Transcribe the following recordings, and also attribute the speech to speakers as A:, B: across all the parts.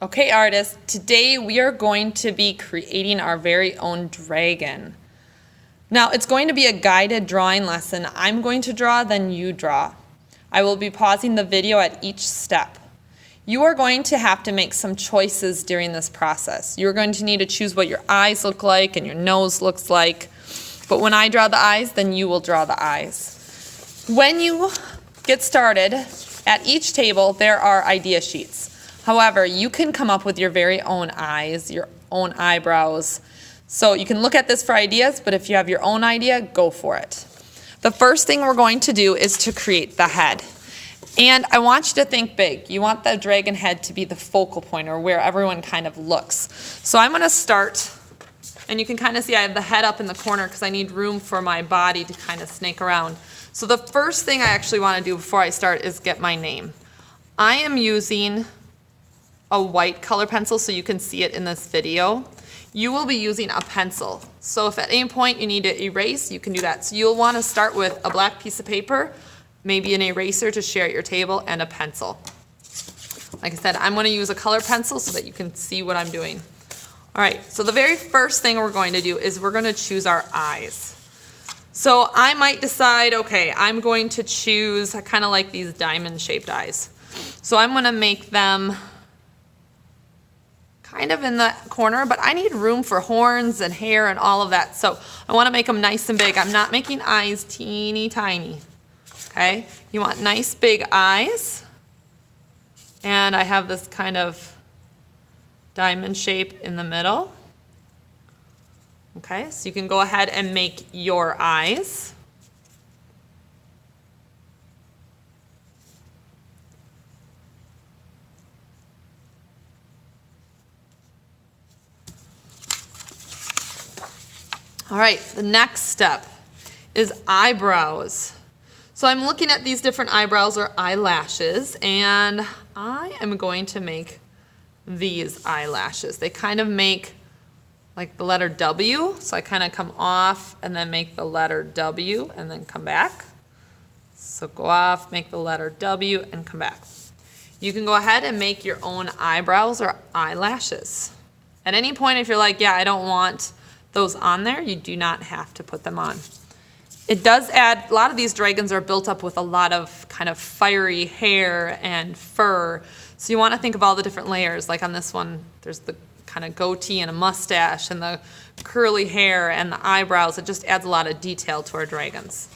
A: Okay, artists, today we are going to be creating our very own dragon. Now, it's going to be a guided drawing lesson. I'm going to draw, then you draw. I will be pausing the video at each step. You are going to have to make some choices during this process. You're going to need to choose what your eyes look like and your nose looks like. But when I draw the eyes, then you will draw the eyes. When you get started, at each table there are idea sheets. However, you can come up with your very own eyes, your own eyebrows. So you can look at this for ideas, but if you have your own idea, go for it. The first thing we're going to do is to create the head. And I want you to think big. You want the dragon head to be the focal point, or where everyone kind of looks. So I'm going to start, and you can kind of see I have the head up in the corner because I need room for my body to kind of snake around. So the first thing I actually want to do before I start is get my name. I am using a white color pencil so you can see it in this video. You will be using a pencil. So if at any point you need to erase, you can do that. So you'll want to start with a black piece of paper, maybe an eraser to share at your table, and a pencil. Like I said, I'm going to use a color pencil so that you can see what I'm doing. All right, so the very first thing we're going to do is we're going to choose our eyes. So I might decide, okay, I'm going to choose, I kind of like these diamond-shaped eyes. So I'm going to make them kind of in the corner, but I need room for horns and hair and all of that. So I want to make them nice and big. I'm not making eyes teeny tiny. Okay, you want nice big eyes. And I have this kind of diamond shape in the middle. Okay, so you can go ahead and make your eyes. All right, the next step is eyebrows. So I'm looking at these different eyebrows or eyelashes, and I am going to make these eyelashes. They kind of make like the letter W, so I kind of come off and then make the letter W and then come back. So go off, make the letter W and come back. You can go ahead and make your own eyebrows or eyelashes. At any point, if you're like, yeah, I don't want those on there, you do not have to put them on. It does add, a lot of these dragons are built up with a lot of kind of fiery hair and fur. So you want to think of all the different layers. Like on this one, there's the kind of goatee and a mustache and the curly hair and the eyebrows. It just adds a lot of detail to our dragons.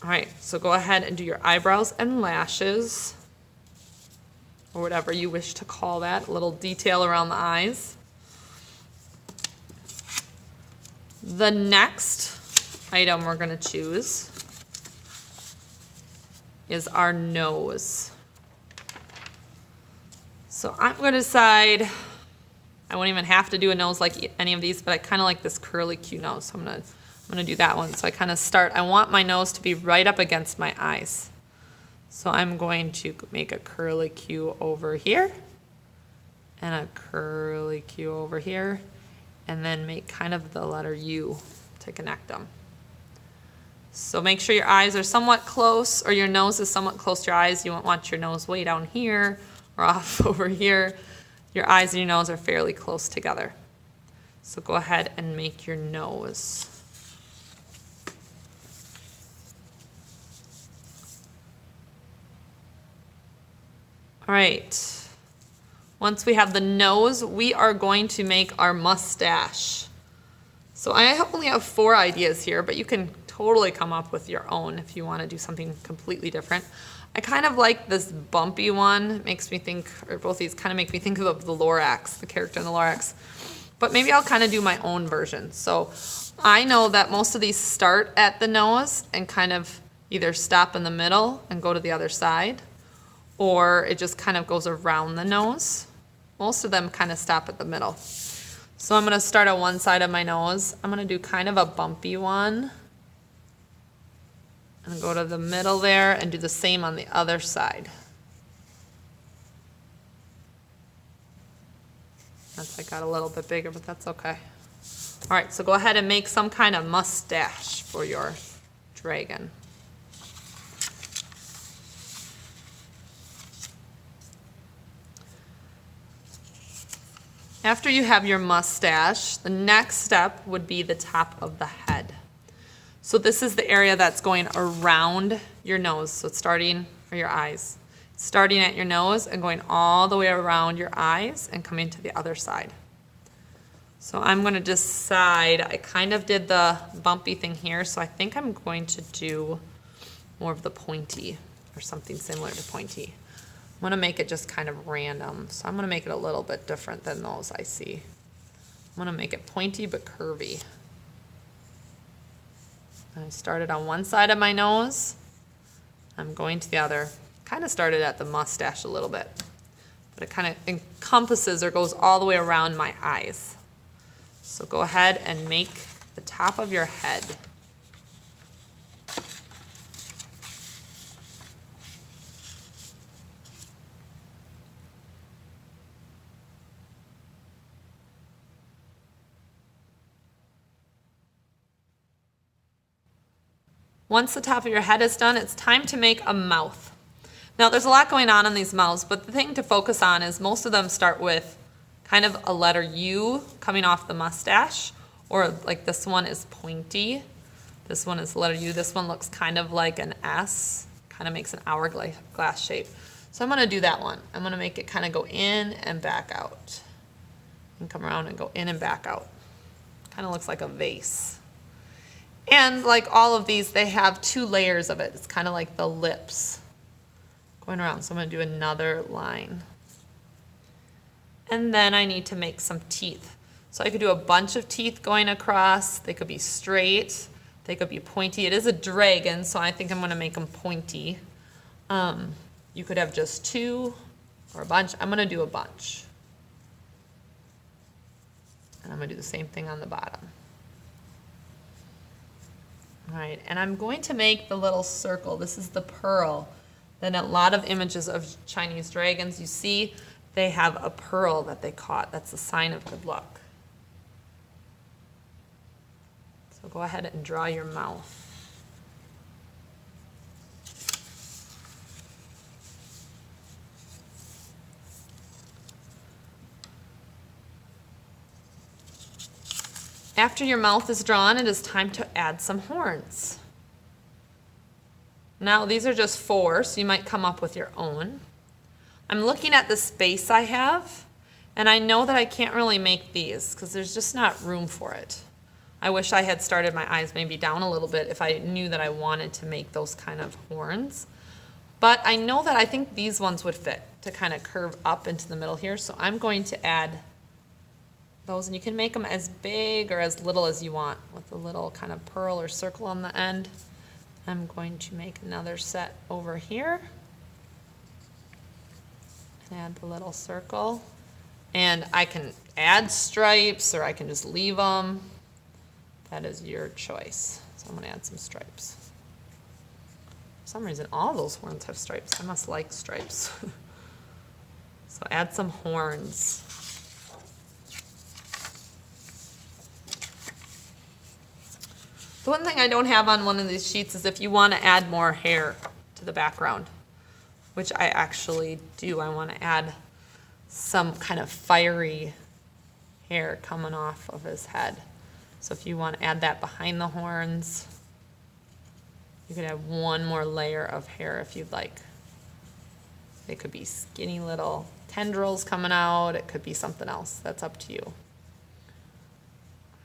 A: All right, so go ahead and do your eyebrows and lashes, or whatever you wish to call that, a little detail around the eyes. The next item we're going to choose is our nose. So I'm going to decide, I won't even have to do a nose like any of these, but I kind of like this curly Q nose, so I'm going to do that one. So I kind of start, I want my nose to be right up against my eyes. So I'm going to make a curly Q over here and a curly Q over here, and then make kind of the letter U to connect them. So make sure your eyes are somewhat close, or your nose is somewhat close to your eyes. You won't want your nose way down here or off over here. Your eyes and your nose are fairly close together. So go ahead and make your nose. All right. Once we have the nose, we are going to make our mustache. So I only have 4 ideas here, but you can totally come up with your own if you want to do something completely different. I kind of like this bumpy one. It makes me think, or both these kind of make me think of the Lorax, the character in the Lorax. But maybe I'll kind of do my own version. So I know that most of these start at the nose and kind of either stop in the middle and go to the other side, or it just kind of goes around the nose. Most of them kind of stop at the middle. So I'm going to start on one side of my nose. I'm going to do kind of a bumpy one. And go to the middle there and do the same on the other side. That's, I got a little bit bigger, but that's okay. All right, so go ahead and make some kind of mustache for your dragon. After you have your mustache, the next step would be the top of the head. So this is the area that's going around your nose. So it's starting, or your eyes. Starting at your nose and going all the way around your eyes and coming to the other side. So I'm going to decide, I kind of did the bumpy thing here, so I think I'm going to do more of the pointy or something similar to pointy. I'm going to make it just kind of random, so I'm going to make it a little bit different than those I see. I'm going to make it pointy but curvy. I started on one side of my nose. I'm going to the other. Kind of started at the mustache a little bit, but it kind of encompasses or goes all the way around my eyes. So go ahead and make the top of your head. Once the top of your head is done, it's time to make a mouth. Now there's a lot going on in these mouths, but the thing to focus on is most of them start with kind of a letter U coming off the mustache, or like this one is pointy. This one is the letter U. This one looks kind of like an S, kind of makes an hourglass shape. So I'm going to do that one. I'm going to make it kind of go in and back out. And come around and go in and back out. Kind of looks like a vase. And like all of these, they have two layers of it. It's kind of like the lips going around. So I'm going to do another line. And then I need to make some teeth. So I could do a bunch of teeth going across. They could be straight. They could be pointy. It is a dragon, so I think I'm going to make them pointy. You could have just two or a bunch. I'm going to do a bunch. And I'm going to do the same thing on the bottom. All right, and I'm going to make the little circle. This is the pearl. Then a lot of images of Chinese dragons, you see they have a pearl that they caught. That's a sign of good luck. So go ahead and draw your mouth. After your mouth is drawn, it is time to add some horns. Now these are just 4, so you might come up with your own. I'm looking at the space I have, and I know that I can't really make these because there's just not room for it. I wish I had started my eyes maybe down a little bit if I knew that I wanted to make those kind of horns. But I know that I think these ones would fit to kind of curve up into the middle here, so I'm going to add those, and you can make them as big or as little as you want with a little kind of pearl or circle on the end. I'm going to make another set over here and add the little circle. And I can add stripes or I can just leave them. That is your choice. So I'm going to add some stripes. For some reason, all those horns have stripes. I must like stripes. So add some horns. The one thing I don't have on one of these sheets is if you want to add more hair to the background, which I actually do. I want to add some kind of fiery hair coming off of his head. So if you want to add that behind the horns, you could add one more layer of hair if you'd like. It could be skinny little tendrils coming out. It could be something else. That's up to you.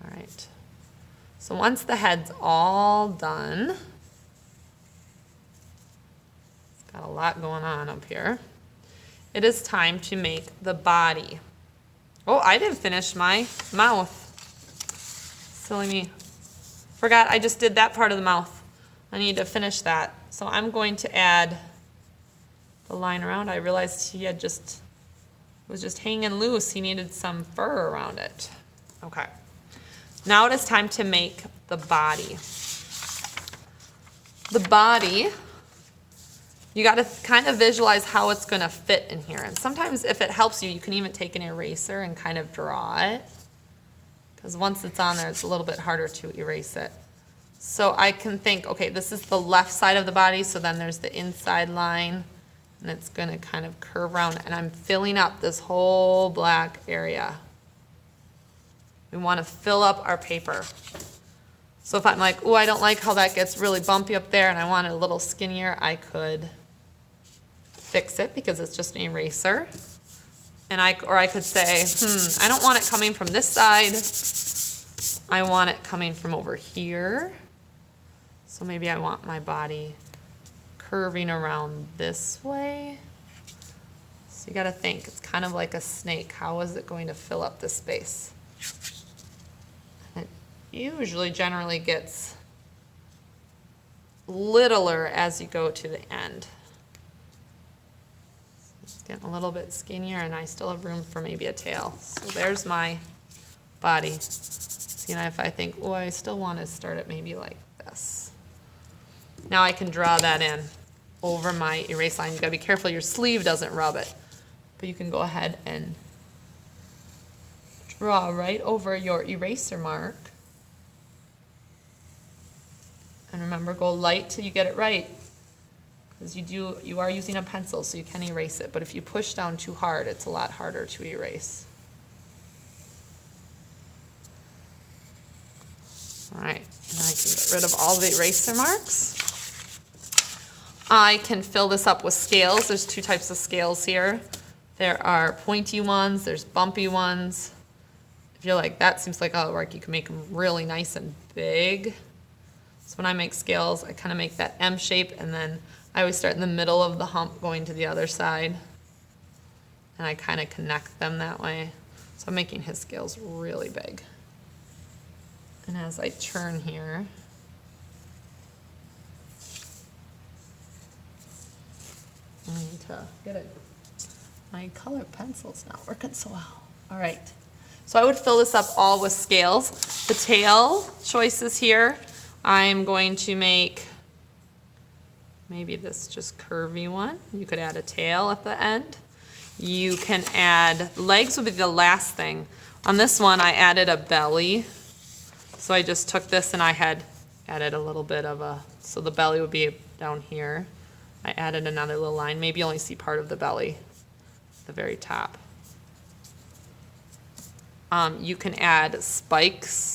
A: All right. So once the head's all done, it's got a lot going on up here, it is time to make the body. Oh, I didn't finish my mouth. Silly me. Forgot I just did that part of the mouth. I need to finish that. So I'm going to add the line around. I realized he was just hanging loose. He needed some fur around it. Okay. Now it is time to make the body. The body, you got to kind of visualize how it's going to fit in here. And sometimes if it helps you, you can even take an eraser and kind of draw it. Because once it's on there, it's a little bit harder to erase it. So I can think, okay, this is the left side of the body, so then there's the inside line, and it's going to kind of curve around, and I'm filling up this whole black area. We want to fill up our paper. So if I'm like, oh, I don't like how that gets really bumpy up there and I want it a little skinnier, I could fix it because it's just an eraser. And I could say, I don't want it coming from this side. I want it coming from over here. So maybe I want my body curving around this way. So you got to think, it's kind of like a snake. How is it going to fill up this space? It usually generally gets littler as you go to the end. It's getting a little bit skinnier and I still have room for maybe a tail. So there's my body. See, now if I think, oh, I still want to start it maybe like this. Now I can draw that in over my erase line. You gotta be careful your sleeve doesn't rub it. But you can go ahead and draw right over your eraser mark. And remember, go light till you get it right. Because you are using a pencil, so you can erase it. But if you push down too hard, it's a lot harder to erase. All right, and I can get rid of all the eraser marks. I can fill this up with scales. There's two types of scales here. There are pointy ones, there's bumpy ones. If you're like, that seems like a lot of work, you can make them really nice and big. So when I make scales, I kind of make that M shape, and then I always start in the middle of the hump going to the other side. And I kind of connect them that way. So I'm making his scales really big. And as I turn here, I need to get it. My colored pencil's not working so well. All right. So I would fill this up all with scales. The tail choices here, I'm going to make maybe this just curvy one. You could add a tail at the end. You can add, legs would be the last thing. On this one, I added a belly. So I just took this and I had added a little bit of a, so the belly would be down here. I added another little line. Maybe you only see part of the belly, the very top. You can add spikes